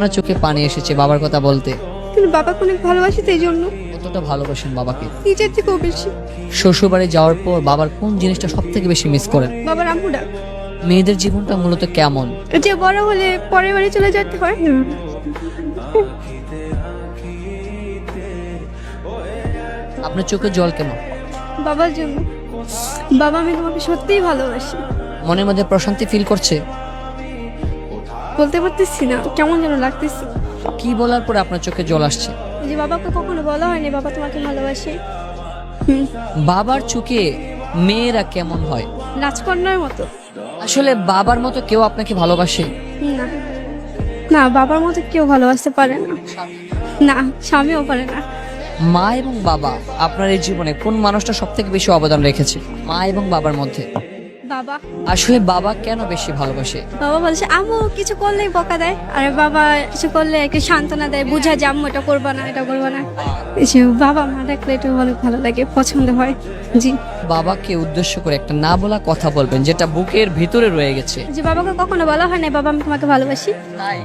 আপনার চোখে পানি এসেছে বাবার কথা বলতে। কিন্তু বাবাকে অনেক ভালোবাসি তো এই জন্য। কতটা ভালোবাসেন বাবাকে? নিজের থেকেও বেশি। শ্বশুরবাড়ি যাওয়ার পর বাবার কোন জিনিসটা সব থেকে বেশি মিস করেন? বাবার আম্মু ডাক। মেয়েদের জীবনটা মূলত কেমন? যে বড় হলে পরের বাড়ি চলে যেতে হয়। আপনার চোখে জল কেন? বাবার জন্য। বাবা, আমি তোমাকে সত্যিই ভালোবাসি। মনের মধ্যে প্রশান্তি ফিল করছে? বলতে পারতেছি না, কেমন যেন লাগতেছে। কি বলার পরে আপনার চোখে জল আসছে? যে বাবাকে কখনো বলা হয়নি বাবা তোমাকে ভালোবাসে। বাবার চোখে মেয়েরা কেমন হয়? রাজকন্যার মতো। আসলে বাবার মতো কেউ আপনাকে ভালোবাসে? না, না, বাবার মতো কেউ ভালোবাসতে পারে না। না, স্বামীও পারে না। মা এবং বাবা আপনার এই জীবনে কোন মানুষটা সব থেকে বেশি অবদান রেখেছে মা এবং বাবার মধ্যে? বাবা। আসলে বাবা কেন বেশি ভালোবাসে? বাবা বলছে আম্মু কিছু করলেই বকা দেয়, আর বাবা কিছু করলে একটু সান্ত্বনা দেয়, বুঝা যে আম্মু এটা করবা না, এটা করবা না। বাবা মা ডাকলে এটা অনেক ভালো লাগে, পছন্দ হয়। জি। বাবাকে উদ্দেশ্য করে একটা না বলা কথা বলবেন যেটা বুকের ভিতরে রয়ে গেছে। যে বাবাকে কখনো বলা হয় না বাবা আমি তোমাকে ভালোবাসি। তাই